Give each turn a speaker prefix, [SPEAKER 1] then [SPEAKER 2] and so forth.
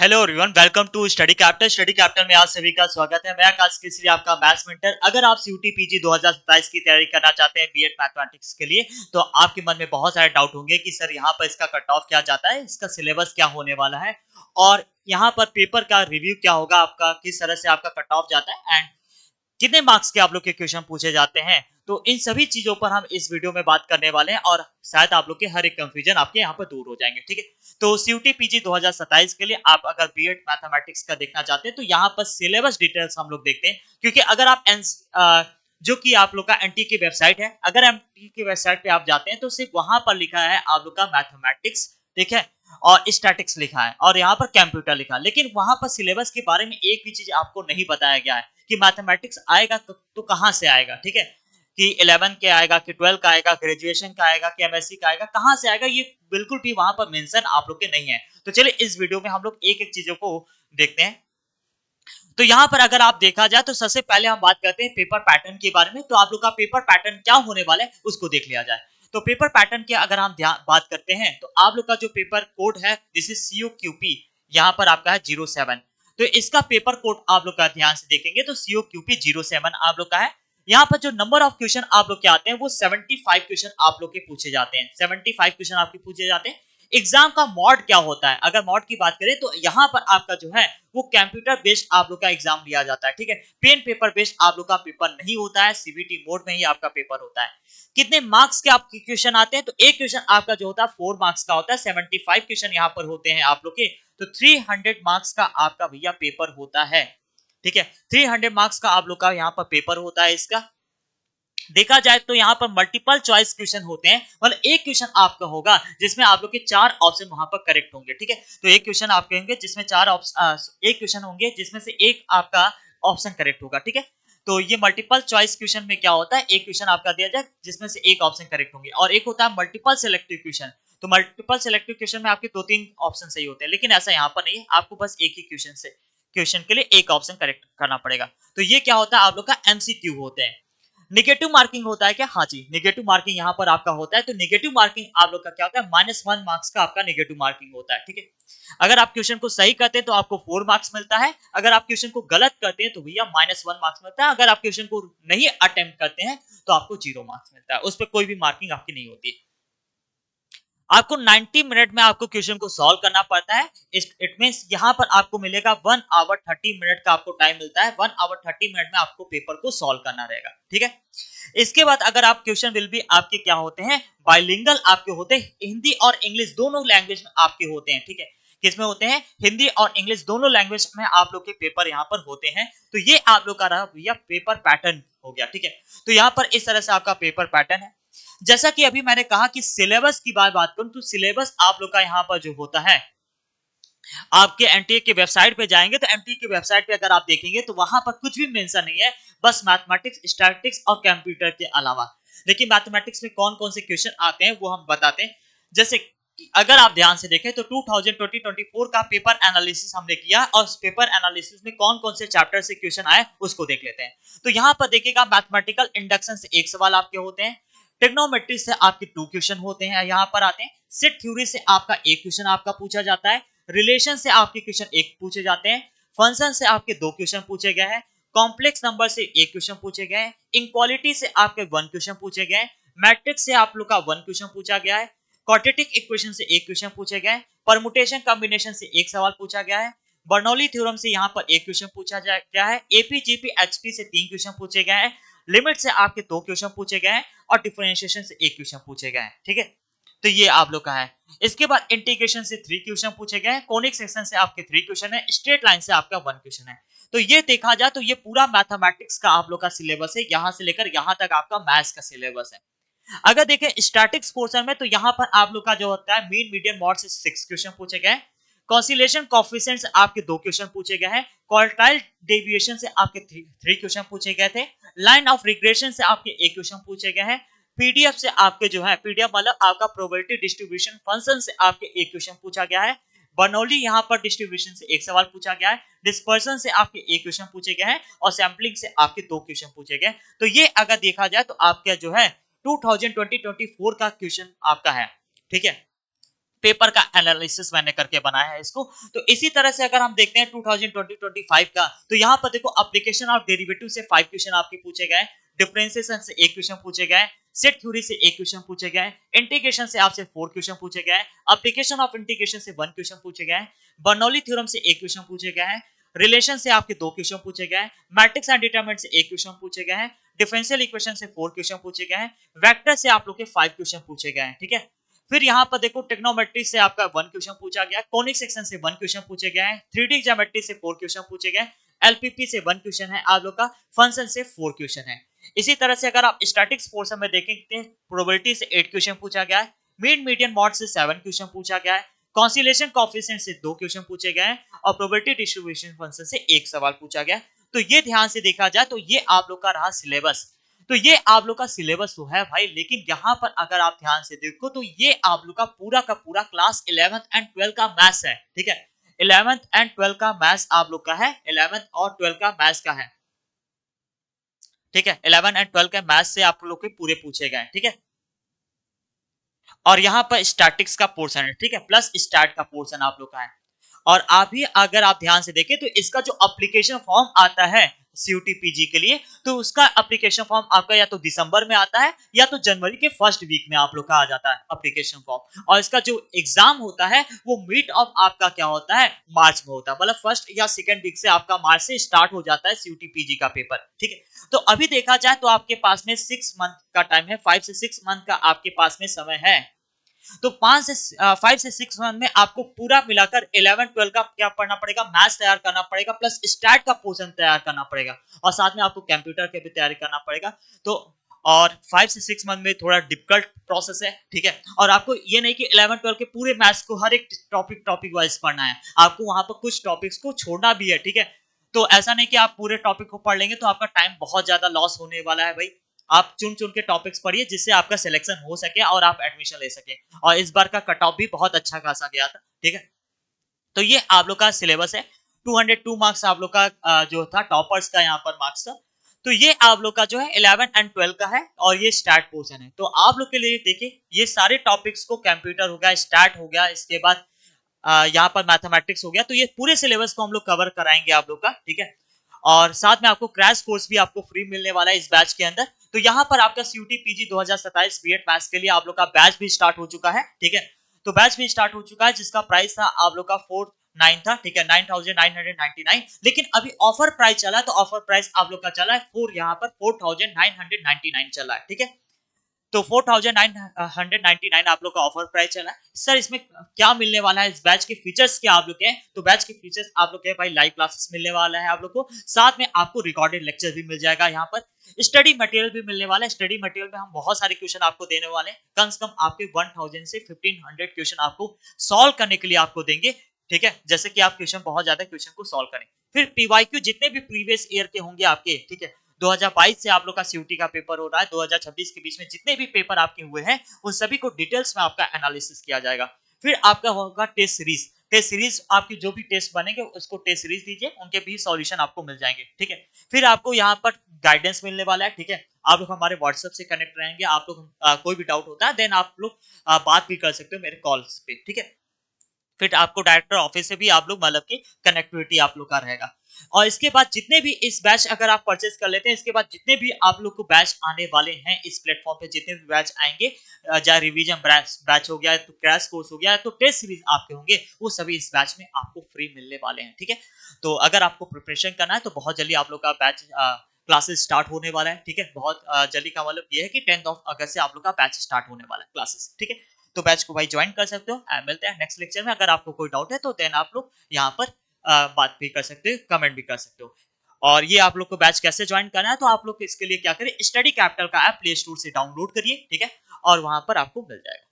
[SPEAKER 1] Hello everyone, welcome to Study Capital. Study Capital में आप सभी का स्वागत है। मैं आकाश केसरी, आपका मैथ्स मेंटर। अगर आप सीयूटी पीजी 2027 की तैयारी करना चाहते हैं बीएड मैथमेटिक्स के लिए, तो आपके मन में बहुत सारे डाउट होंगे कि सर यहाँ पर इसका कट ऑफ क्या जाता है, इसका सिलेबस क्या होने वाला है और यहाँ पर पेपर का रिव्यू क्या होगा, आपका किस तरह से आपका कट ऑफ जाता है एंड कितने मार्क्स के आप लोग के क्वेश्चन पूछे जाते हैं। तो इन सभी चीजों पर हम इस वीडियो में बात करने वाले हैं और शायद आप लोग के हर एक कंफ्यूजन आपके यहाँ पर दूर हो जाएंगे। ठीक है, तो सीयूटी पीजी 2027 के लिए आप अगर बीएड मैथमेटिक्स का देखना चाहते हैं तो यहाँ पर सिलेबस डिटेल्स हम लोग देखते हैं, क्योंकि अगर आप जो कि आप लोग का एनटी की वेबसाइट है, अगर एनटी की वेबसाइट पे आप जाते हैं तो सिर्फ वहां पर लिखा है आप लोग का मैथमेटिक्स, ठीक है, और स्टैटिक्स लिखा है और यहाँ पर कंप्यूटर लिखा है, लेकिन वहां पर सिलेबस के बारे में एक भी चीज आपको नहीं बताया गया है कि मैथमेटिक्स आएगा तो कहां से आएगा। ठीक है, कि 11 के आएगा, कि 12 का आएगा, ग्रेजुएशन का आएगा, कि एमएससी का आएगा, कहां से आएगा, ये बिल्कुल भी वहां पर मेंशन आप लोग के नहीं है। तो चलिए इस वीडियो में हम लोग एक एक चीजों को देखते हैं। तो यहाँ पर अगर आप देखा जाए तो सबसे पहले हम बात करते हैं पेपर पैटर्न के बारे में। तो आप लोग का पेपर पैटर्न क्या होने वाला है उसको देख लिया जाए। तो पेपर पैटर्न की अगर हम बात करते हैं तो आप लोग का जो पेपर कोड है, दिस इज COQP, यहाँ पर आपका है 07। तो इसका पेपर कोड आप लोग का ध्यान से देखेंगे तो COQP 07 आप लोग का है। यहाँ पर जो नंबर ऑफ क्वेश्चन आप लोग के आते हैं वो 75 क्वेश्चन आप लोग के पूछे जाते हैं। 75 क्वेश्चन आपके पूछे जाते हैं। एग्जाम का मोड क्या होता है, अगर मोड की बात करें तो यहाँ पर आपका जो है वो कंप्यूटर बेस्ड आप लोग का एग्जाम लिया जाता है। ठीक है, पेन पेपर बेस्ड आप लोग का पेपर नहीं होता है, सीबीटी मोड में ही आपका पेपर होता है। कितने मार्क्स के आपके क्वेश्चन आते हैं, तो एक क्वेश्चन आपका जो होता है 4 मार्क्स का होता है। 75 क्वेश्चन यहाँ पर होते हैं आप लोग के, तो 300 मार्क्स का आपका भैया पेपर होता है। ठीक है, 300 मार्क्स का आप लोग का यहाँ पर पेपर होता है। इसका देखा जाए तो यहाँ पर मल्टीपल चॉइस क्वेश्चन होते हैं, मतलब एक क्वेश्चन आपका होगा जिसमें आप लोग के 4 ऑप्शन वहां पर करेक्ट होंगे। ठीक है, तो एक क्वेश्चन आपके होंगे जिसमें 4 ऑप्शन, एक क्वेश्चन होंगे जिसमें से एक आपका ऑप्शन करेक्ट होगा। ठीक है, तो ये मल्टीपल चॉइस क्वेश्चन में क्या होता है, एक क्वेश्चन आपका दिया जाए जिसमें से एक ऑप्शन करेक्ट होंगे, और एक होता है मल्टीपल सिलेक्टिव क्वेश्चन। तो मल्टीपल सिलेक्टिव क्वेश्चन में आपके 2-3 ऑप्शन सही होते हैं, लेकिन ऐसा यहाँ पर नहीं है, आपको बस एक ही क्वेश्चन के लिए एक ऑप्शन करेक्ट करना पड़ेगा। तो ये क्या होता है, आप लोग का MCQ होते हैं। निगेटिव मार्किंग होता है क्या? हाँ जी, निगेटिव मार्किंग यहाँ पर आपका होता है। तो निगेटिव मार्किंग आप लोग का क्या होता है, -1 मार्क्स का आपका निगेटिव मार्किंग होता है। ठीक है, अगर आप क्वेश्चन को सही करते हैं तो आपको 4 मार्क्स मिलता है, अगर आप क्वेश्चन को गलत करते हैं तो भैया -1 मार्क्स मिलता है, अगर आप क्वेश्चन को नहीं अटेम्प्ट करते हैं तो आपको 0 मार्क्स मिलता है, उस पर कोई भी मार्किंग आपकी नहीं होती है। आपको 90 मिनट में आपको क्वेश्चन को सॉल्व करना पड़ता है। इट मींस यहाँ पर आपको मिलेगा 1 आवर 30 मिनट का आपको टाइम मिलता है। 1 आवर 30 मिनट में आपको पेपर को सॉल्व करना रहेगा। ठीक है, इसके बाद अगर आप क्वेश्चन विल भी आपके क्या होते हैं, बाइलिंगुअल आपके होते हैं, हिंदी और इंग्लिश दोनों लैंग्वेज में आपके होते हैं। ठीक है, किसमें होते हैं, हिंदी और इंग्लिश दोनों लैंग्वेज में आप लोग के पेपर यहाँ पर होते हैं। तो ये आप लोग का रहा भैया पेपर पैटर्न हो गया। ठीक है, तो यहाँ पर इस तरह से आपका पेपर पैटर्न है। जैसा कि अभी मैंने कहा कि सिलेबस की बात करूं तो सिलेबस आप लोग का यहाँ पर जो होता है, आपके एनटीए की वेबसाइट पे जाएंगे तो एनटीए की वेबसाइट पे अगर आप देखेंगे तो वहां पर कुछ भी मेंशन नहीं है, बस मैथमेटिक्स, स्टैटिस्टिक्स और कंप्यूटर के अलावा। लेकिन मैथमेटिक्स में कौन कौन से क्वेश्चन आते हैं वो हम बताते हैं। जैसे अगर आप ध्यान से देखें तो 2020-24 का पेपर एनालिसिस हमने किया, और उस पेपर एनालिसिस में कौन कौन से चैप्टर से क्वेश्चन आए उसको देख लेते हैं। तो यहाँ पर देखिएगा, मैथमेटिकल इंडक्शन से एक सवाल आपके होते हैं, ट्रिग्नोमेट्री से आपके 2 क्वेश्चन होते हैं यहाँ पर आते हैं, सेट थ्योरी से आपका एक क्वेश्चन आपका पूछा जाता है, रिलेशन से आपके क्वेश्चन एक पूछे जाते हैं, फंक्शन से आपके 2 क्वेश्चन पूछे गए हैं, कॉम्प्लेक्स नंबर से एक क्वेश्चन पूछे गए हैं, इनक्वालिटी से आपके 1 क्वेश्चन पूछे गए हैं, मैट्रिक्स से आप लोग का 1 क्वेश्चन पूछा गया है, क्वाड्रेटिक इक्वेशन से एक क्वेश्चन पूछे गए, परमुटेशन कॉम्बिनेशन से एक सवाल पूछा गया है, बर्नौली थ्योरम से यहाँ पर एक क्वेश्चन पूछा गया है, एपीजीपी एचपी से 3 क्वेश्चन पूछे गए हैं, लिमिट से आपके 2 क्वेश्चन पूछे गए हैं, और डिफरेंशिएशन से एक क्वेश्चन पूछे गए हैं। ठीक है, तो ये आप लोग का है। इसके बाद इंटीग्रेशन से 3 क्वेश्चन पूछे गए हैं, कोनिक सेक्शन से आपके 3 क्वेश्चन है, स्ट्रेट लाइन से आपका 1 क्वेश्चन है। तो ये देखा जाए तो ये पूरा मैथमेटिक्स का आप लोग का सिलेबस है, यहां से लेकर यहां तक आपका मैथ्स का सिलेबस है। अगर देखें स्टैटिक्स पोर्शन में तो यहाँ पर आप लोग का जो होता है, मीन मीडियन मॉड से 6 क्वेश्चन पूछे गए, कॉन्सिलेशन कोएफिशिएंट से आपके 2 क्वेश्चन पूछे गए हैं, क्वार्टाइल डेविएशन से आपके 3 क्वेश्चन पूछे गए थे, लाइन ऑफ रिग्रेशन से आपके 1 क्वेश्चन पूछे गए हैं, पीडीएफ से आपके जो है, पीडीएफ मतलब आपका प्रोबेबिलिटी डिस्ट्रीब्यूशन फंक्शन से आपके 1 क्वेश्चन पूछा गया है, बर्नौली यहाँ पर डिस्ट्रीब्यूशन से एक सवाल पूछा गया है, डिस्पर्सन से आपके 1 क्वेश्चन पूछे गए हैं, और सैम्पलिंग से आपके 2 क्वेश्चन पूछे गए। तो ये अगर देखा जाए तो आपका जो है 2020-24 का क्वेश्चन आपका है। ठीक है, पेपर का एनालिसिस मैंने करके बनाया है इसको। तो इसी तरह से अगर हम देखते हैं 2020-25 का, तो यहाँ पर देखो एप्लीकेशन ऑफ डेरिवेटिव से 5 क्वेश्चन आपके पूछे गए, डिफरेंशिएशन से 1 क्वेश्चन पूछे गए, सेट थ्योरी से 1 क्वेश्चन पूछे गए, इंटीग्रेशन से आपसे 4 क्वेश्चन पूछे गए, एप्लीकेशन ऑफ इंटीग्रेशन से 1 क्वेश्चन पूछे गए, बर्नौली थ्योरम से 1 क्वेश्चन पूछे गए हैं, रिलेशन से आपके 2 क्वेश्चन पूछे गए हैं, मैट्रिक्स एंड डिटरमिनेंट से 1 क्वेश्चन पूछे गए हैं, डिफरेंशियल इक्वेशन से 4 क्वेश्चन पूछे गए हैं, वेक्टर से आप लोग के 5 क्वेश्चन पूछे गए हैं, ठीक है। फिर यहाँ पर देखो ट्रिग्नोमेट्री से आपका 1 क्वेश्चन पूछा गया, कॉनिक सेक्शन से 1 क्वेश्चन पूछे गए हैं, 3D ज्योमेट्री से 4 क्वेश्चन पूछे गए, एलपीपी से 1 क्वेश्चन है आप लोग का, फंक्शन से 4 क्वेश्चन है। इसी तरह से अगर आप स्टैटिक्स पोर्शन में देखेंगे, प्रोबेबिलिटी से 8 क्वेश्चन पूछा गया है, मीन मीडियन मॉड से 7 क्वेश्चन पूछा गया है, कॉन्सिलेशन कोएफिशिएंट से 2 क्वेश्चन पूछे गए हैं और प्रोबेबिलिटी डिस्ट्रीब्यूशन फंक्शन से 1 सवाल पूछा गया। तो ये ध्यान से देखा जाए तो ये आप लोग का रहा सिलेबस। तो ये आप लोग का सिलेबस तो है भाई, लेकिन यहाँ पर अगर आप ध्यान से देखो तो ये आप लोग का पूरा क्लास 11th एंड 12th का मैथ्स है, ठीक है। 11th एंड 12th का मैथ्स आप लोग का है, 11th और 12th का मैथ्स का है, ठीक है। 11 एंड 12 के मैथ्स से आप लोग के पूरे पूछे गए, ठीक है। और यहाँ पर स्टैटिक्स का पोर्शन है, ठीक है, प्लस स्टैट का पोर्शन आप लोग का है। और अभी अगर आप ध्यान से देखें तो इसका जो एप्लीकेशन फॉर्म आता है CUT-PG के लिए, तो उसका एप्लीकेशन फॉर्म आपका या तो दिसंबर में आता है या तो जनवरी के फर्स्ट वीक में आप लोग का आ जाता है एप्लीकेशन फॉर्म। और इसका जो एग्जाम होता है वो मिड ऑफ आपका क्या होता है, मार्च में होता है, मतलब फर्स्ट या सेकेंड वीक से आपका मार्च से स्टार्ट हो जाता है CUT-PG का पेपर, ठीक है। तो अभी देखा जाए तो आपके पास में 6 मंथ का टाइम है, 5 से 6 मंथ का आपके पास में समय है। तो 5 से 6 मंथ में आपको पूरा मिलाकर 11-12 का क्या पढ़ना पड़ेगा, मैथ्स तैयार करना पड़ेगा, प्लस स्टैट का पोर्शन तैयार करना पड़ेगा, और साथ में आपको कंप्यूटर के भी तैयारी करना पड़ेगा। तो और 5 से 6 मंथ में थोड़ा डिफिकल्ट प्रोसेस है, ठीक है। और आपको ये नहीं कि 11-12 के पूरे मैथ्स को हर एक टॉपिक वाइज पढ़ना है, आपको वहां पर कुछ टॉपिक्स को छोड़ना भी है, ठीक है। तो ऐसा नहीं कि आप पूरे टॉपिक को पढ़ लेंगे तो आपका टाइम बहुत ज्यादा लॉस होने वाला है भाई। आप चुन चुन के टॉपिक्स पढ़िए जिससे आपका सिलेक्शन हो सके और आप एडमिशन ले सके। और इस बार का कट ऑफ भी बहुत अच्छा खासा गया था, ठीक है। तो ये आप लोग का सिलेबस है। 202 मार्क्स आप लोग का जो था टॉपर्स का यहाँ पर मार्क्स था। तो ये आप लोग का जो है 11 एंड 12 का है, और ये स्टैट पोर्शन है। तो आप लोग के लिए देखिए ये सारे टॉपिक्स को, कंप्यूटर हो गया, स्टैट हो गया, इसके बाद यहाँ पर मैथमेटिक्स हो गया, तो ये पूरे सिलेबस को हम लोग कवर कराएंगे आप लोग का, ठीक है। और साथ में आपको क्रैश कोर्स भी आपको फ्री मिलने वाला है इस बैच के अंदर। तो यहाँ पर आपका CUT-PG 2027 बीएड मैथ्स के लिए आप लोग का बैच भी स्टार्ट हो चुका है, ठीक है। तो बैच भी स्टार्ट हो चुका है जिसका प्राइस था आप लोग का 49 था, ठीक है, 9999, लेकिन अभी ऑफर प्राइस चला है, तो ऑफर प्राइस आप लोग का चला है यहाँ पर 4999 चला है, ठीक है। तो 4999 आप लोग का ऑफर प्राइस चला है। सर इसमें क्या मिलने वाला है, इस बैच के फीचर्स क्या आप लोग के हैं? तो बैच के फीचर्स आप लोग के भाई लाइव क्लासेस मिलने वाला है आप लोग को, साथ में आपको रिकॉर्डेड लेक्चर भी मिल जाएगा, यहाँ पर स्टडी मटेरियल भी मिलने वाला है। स्टडी मटेरियल में हम बहुत सारे क्वेश्चन आपको देने वाले हैं, कम से कम आपके 1000 से 1500 क्वेश्चन आपको सॉल्व करने के लिए आपको देंगे, ठीक है, जैसे कि आप क्वेश्चन बहुत ज्यादा क्वेश्चन को सॉल्व करें। फिर PYQ जितने भी प्रीवियस ईयर के होंगे आपके, ठीक है, 2022 से आप लोग का CUT का पेपर हो रहा है, 2026 के बीच में जितने भी पेपर आपके हुए हैं उन सभी को डिटेल्स में आपका एनालिसिस किया जाएगा। फिर आपका होगा टेस्ट सीरीज। टेस्ट सीरीज आपकी जो भी टेस्ट बनेंगे उसको टेस्ट सीरीज दीजिए, उनके भी सॉल्यूशन आपको मिल जाएंगे, ठीक है। फिर आपको यहाँ पर गाइडेंस मिलने वाला है, ठीक है। आप लोग हमारे व्हाट्सएप से कनेक्ट रहेंगे, आप लोग कोई भी डाउट होता है देन आप लोग बात भी कर सकते हो मेरे कॉल्स पे, ठीक है। फिर आपको डायरेक्टर ऑफिस से भी आप लोग मतलब की कनेक्टिविटी आप लोग का रहेगा। और इसके बाद जितने भी इस बैच अगर आप परचेस कर लेते हैं, इसके बाद जितने भी आप लोग को बैच आने वाले हैं इस प्लेटफॉर्म पे, जितने भी बैच आएंगे, चाहे रिवीजन बैच हो गया, तो क्रैश कोर्स हो गया, तो टेस्ट सीरीज आपके होंगे, वो सभी इस बैच में आपको फ्री मिलने वाले हैं, ठीक है। तो अगर आपको प्रिपरेशन करना है तो बहुत जल्दी आप लोग का बैच क्लासेस स्टार्ट होने वाला है, ठीक है। बहुत जल्दी का मतलब ये है कि 10 अगस्त से आप लोग का बैच स्टार्ट होने वाला है क्लासेस, ठीक है। तो बैच को भाई ज्वाइन कर सकते हो। मिलते हैं नेक्स्ट लेक्चर में। अगर आपको कोई डाउट है तो देन आप लोग यहाँ पर बात भी कर सकते हो, कमेंट भी कर सकते हो। और ये आप लोग को बैच कैसे ज्वाइन करना है, तो आप लोग इसके लिए क्या करें, स्टडी कैपिटल का ऐप प्ले स्टोर से डाउनलोड करिए, ठीक है, और वहां पर आपको मिल जाएगा।